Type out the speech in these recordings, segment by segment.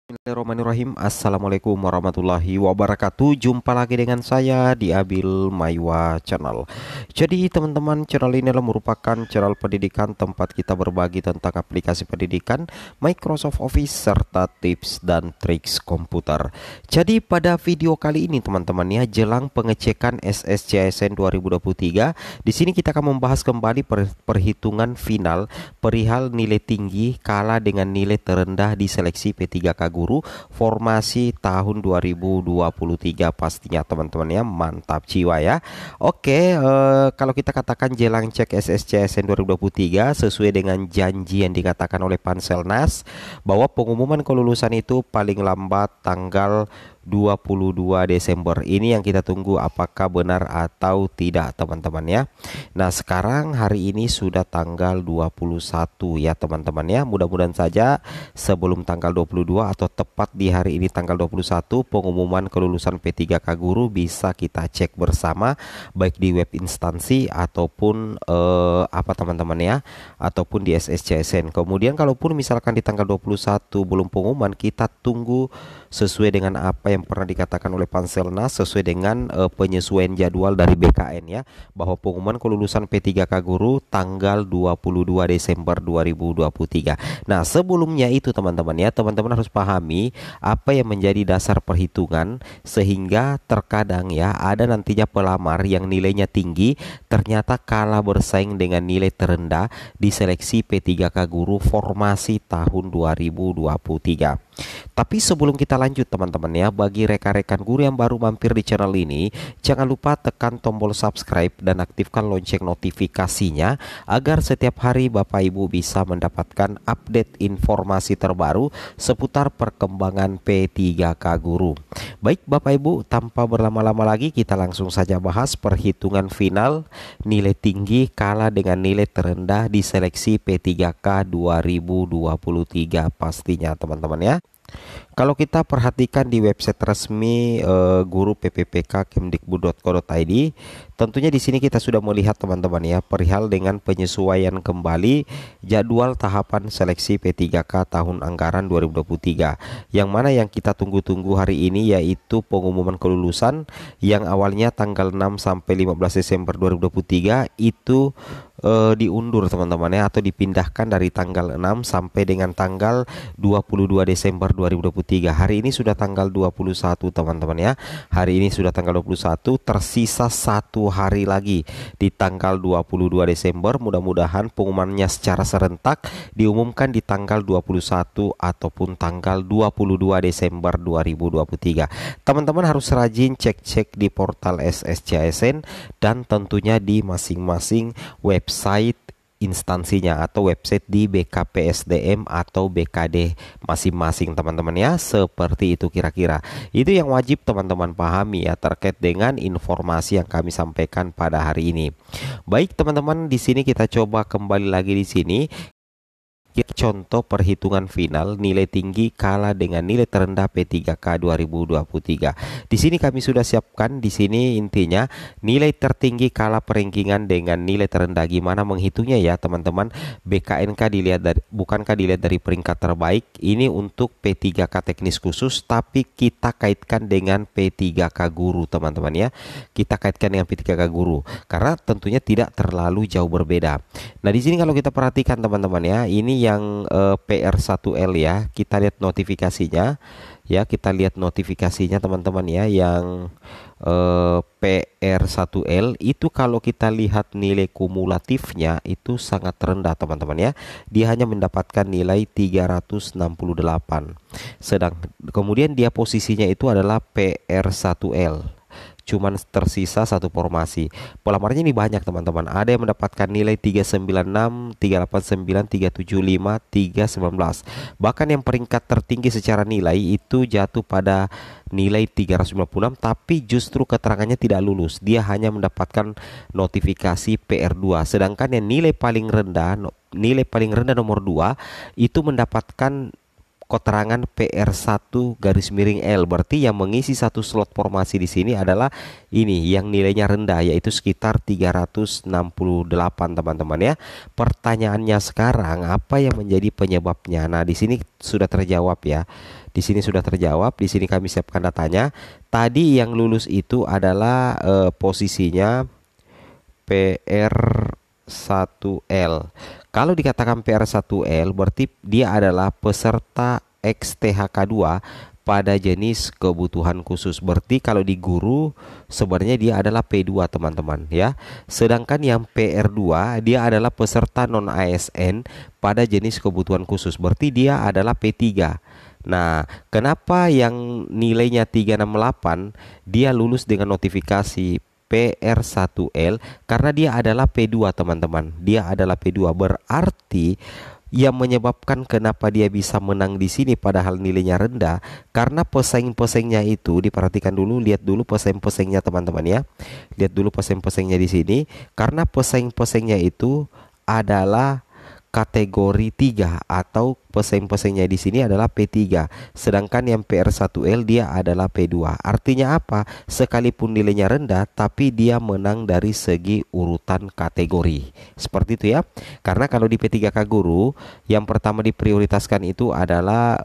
Bismillahirrahmanirrahim. Assalamualaikum warahmatullahi wabarakatuh. Jumpa lagi dengan saya di Abil Maiwa Channel. Jadi teman-teman, channel ini adalah merupakan channel pendidikan tempat kita berbagi tentang aplikasi pendidikan, Microsoft Office, serta tips dan triks komputer. Jadi pada video kali ini teman-teman ya, jelang pengecekan SSCSN 2023, di sini kita akan membahas kembali perhitungan final perihal nilai tinggi kalah dengan nilai terendah di seleksi P3K Guru formasi tahun 2023 pastinya teman-teman ya, mantap jiwa ya. Oke, kalau kita katakan jelang cek SSCSN 2023 sesuai dengan janji yang dikatakan oleh Panselnas bahwa pengumuman kelulusan itu paling lambat tanggal 22 Desember. Ini yang kita tunggu apakah benar atau tidak teman-teman ya. Nah, sekarang hari ini sudah tanggal 21 ya teman-teman ya. Mudah-mudahan saja sebelum tanggal 22 atau tepat di hari ini tanggal 21 pengumuman kelulusan P3K Guru bisa kita cek bersama baik di web instansi ataupun apa teman-teman ya, ataupun di SSCSN. Kemudian kalaupun misalkan di tanggal 21 belum pengumuman, kita tunggu sesuai dengan apa yang pernah dikatakan oleh Panselnas, sesuai dengan penyesuaian jadwal dari BKN ya, bahwa pengumuman kelulusan P3K Guru tanggal 22 Desember 2023. Nah, sebelumnya itu teman-teman ya, teman-teman harus pahami apa yang menjadi dasar perhitungan, sehingga terkadang ya ada nantinya pelamar yang nilainya tinggi ternyata kalah bersaing dengan nilai terendah di seleksi P3K Guru formasi tahun 2023. Tapi sebelum kita lanjut teman-teman ya, bagi rekan-rekan guru yang baru mampir di channel ini, jangan lupa tekan tombol subscribe dan aktifkan lonceng notifikasinya agar setiap hari Bapak Ibu bisa mendapatkan update informasi terbaru seputar perkembangan P3K Guru. Baik Bapak Ibu, tanpa berlama-lama lagi kita langsung saja bahas perhitungan final nilai tinggi kalah dengan nilai terendah di seleksi P3K 2023 pastinya teman-teman ya. Kalau kita perhatikan di website resmi guru PPPK Kemdikbud.go.id, tentunya di sini kita sudah melihat teman-teman ya, perihal dengan penyesuaian kembali jadwal tahapan seleksi P3K tahun anggaran 2023. Yang mana yang kita tunggu-tunggu hari ini yaitu pengumuman kelulusan yang awalnya tanggal 6 sampai 15 Desember 2023 itu diundur teman-teman ya, atau dipindahkan dari tanggal 6 sampai dengan tanggal 22 Desember 2023. Hari ini sudah tanggal 21 teman-teman ya. Hari ini sudah tanggal 21, tersisa satu hari lagi di tanggal 22 Desember. Mudah-mudahan pengumumannya secara serentak diumumkan di tanggal 21 ataupun tanggal 22 Desember 2023. Teman-teman harus rajin cek-cek di portal SSCSN dan tentunya di masing-masing website instansinya atau website di BKPSDM atau BKD masing-masing teman-teman ya. Seperti itu kira-kira. Itu yang wajib teman-teman pahami ya terkait dengan informasi yang kami sampaikan pada hari ini. Baik teman-teman, di sini kita coba kembali lagi di sini. Contoh perhitungan final nilai tinggi kalah dengan nilai terendah P3K 2023. Di sini kami sudah siapkan di sini intinya nilai tertinggi kalah peringkingan dengan nilai terendah. Gimana menghitungnya ya teman-teman? BKNK dilihat dari, bukankah dilihat dari peringkat terbaik? Ini untuk P3K teknis khusus, tapi kita kaitkan dengan P3K Guru teman-teman ya. Kita kaitkan dengan P3K Guru karena tentunya tidak terlalu jauh berbeda. Nah, di sini kalau kita perhatikan teman-teman ya, ini yang PR1L ya, kita lihat notifikasinya ya, kita lihat notifikasinya teman-teman ya, yang PR1L itu kalau kita lihat nilai kumulatifnya itu sangat rendah teman-teman ya. Dia hanya mendapatkan nilai 368. Sedang kemudian dia posisinya itu adalah PR1L, cuman tersisa satu formasi. Pelamarnya ini banyak teman-teman. Ada yang mendapatkan nilai 396, 389, 375, 319. Bahkan yang peringkat tertinggi secara nilai itu jatuh pada nilai 356, tapi justru keterangannya tidak lulus. Dia hanya mendapatkan notifikasi PR2. Sedangkan yang nilai paling rendah nomor 2 itu mendapatkan keterangan PR1 garis miring L. Berarti yang mengisi satu slot formasi di sini adalah ini yang nilainya rendah, yaitu sekitar 368 teman-teman ya. Pertanyaannya sekarang, apa yang menjadi penyebabnya? Nah, di sini sudah terjawab ya. Di sini sudah terjawab. Di sini kami siapkan datanya. Tadi yang lulus itu adalah posisinya PR1L. Kalau dikatakan PR1L berarti dia adalah peserta XTHK2 pada jenis kebutuhan khusus. Berarti kalau di guru sebenarnya dia adalah P2 teman-teman ya. Sedangkan yang PR2 dia adalah peserta non ASN pada jenis kebutuhan khusus. Berarti dia adalah P3. Nah, kenapa yang nilainya 368 dia lulus dengan notifikasi PR1L? Karena dia adalah P2 teman-teman. Dia adalah P2, berarti yang menyebabkan kenapa dia bisa menang di sini padahal nilainya rendah karena pesaing-pesaingnya itu diperhatikan dulu, lihat dulu pesaing-pesaingnya teman-teman ya. Lihat dulu pesaing-pesaingnya di sini karena pesaing-pesaingnya itu adalah kategori 3 atau pesaing-pesaingnya di sini adalah P3, sedangkan yang PR1L dia adalah P2. Artinya apa? Sekalipun nilainya rendah tapi dia menang dari segi urutan kategori. Seperti itu ya. Karena kalau di P3K Guru yang pertama diprioritaskan itu adalah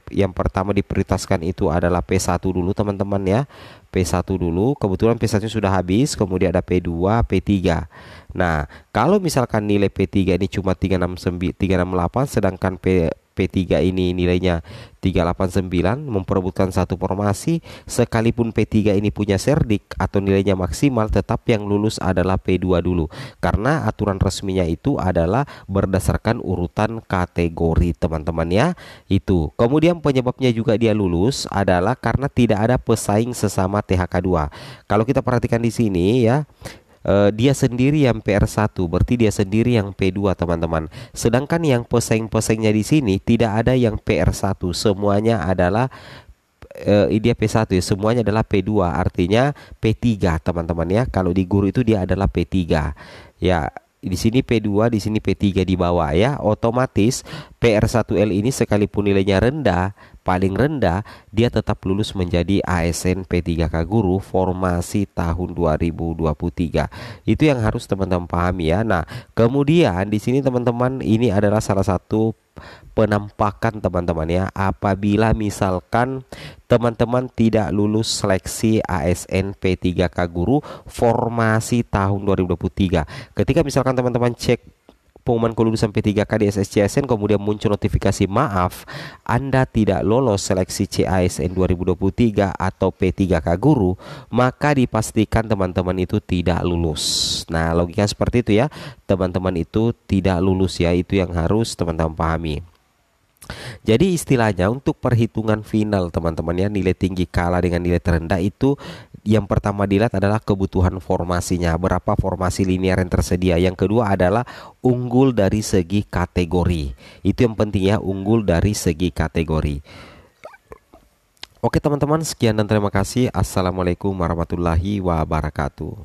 yang pertama diprioritaskan itu adalah P1 dulu teman-teman ya. P1 dulu, kebetulan P1 sudah habis, kemudian ada P2, P3. Nah, kalau misalkan nilai P3 ini cuma 368, sedangkan P3 ini nilainya 389, memperebutkan satu formasi, sekalipun P3 ini punya serdik atau nilainya maksimal, tetap yang lulus adalah P2 dulu. Karena aturan resminya itu adalah berdasarkan urutan kategori teman-teman ya. Itu. Kemudian penyebabnya juga dia lulus adalah karena tidak ada pesaing sesama THK2. Kalau kita perhatikan di sini ya, dia sendiri yang PR1, berarti dia sendiri yang P2 teman-teman. Sedangkan yang pesaing-pesaingnya di sini tidak ada yang PR1, semuanya adalah dia P1 ya, semuanya adalah P2, artinya P3 teman-teman ya. Kalau di guru itu dia adalah P3 ya. Di sini P2, di sini P3 di bawah ya. Otomatis PR1L ini sekalipun nilainya rendah, paling rendah, dia tetap lulus menjadi ASN P3K Guru formasi tahun 2023. Itu yang harus teman-teman pahami ya. Nah, kemudian di sini teman-teman ini adalah salah satu penampakan teman-teman ya. Apabila misalkan teman-teman tidak lulus seleksi ASN P3K Guru formasi tahun 2023, ketika misalkan teman-teman cek pengumuman kelulusan P3K di SSCSN kemudian muncul notifikasi maaf Anda tidak lolos seleksi CASN 2023 atau P3K Guru, maka dipastikan teman-teman itu tidak lulus. Nah, logika seperti itu ya, teman-teman itu tidak lulus ya, itu yang harus teman-teman pahami. Jadi istilahnya untuk perhitungan final teman-teman ya, nilai tinggi kalah dengan nilai terendah itu yang pertama dilihat adalah kebutuhan formasinya, berapa formasi linear yang tersedia. Yang kedua adalah unggul dari segi kategori. Itu yang penting ya, unggul dari segi kategori. Oke teman-teman, sekian dan terima kasih. Assalamualaikum warahmatullahi wabarakatuh.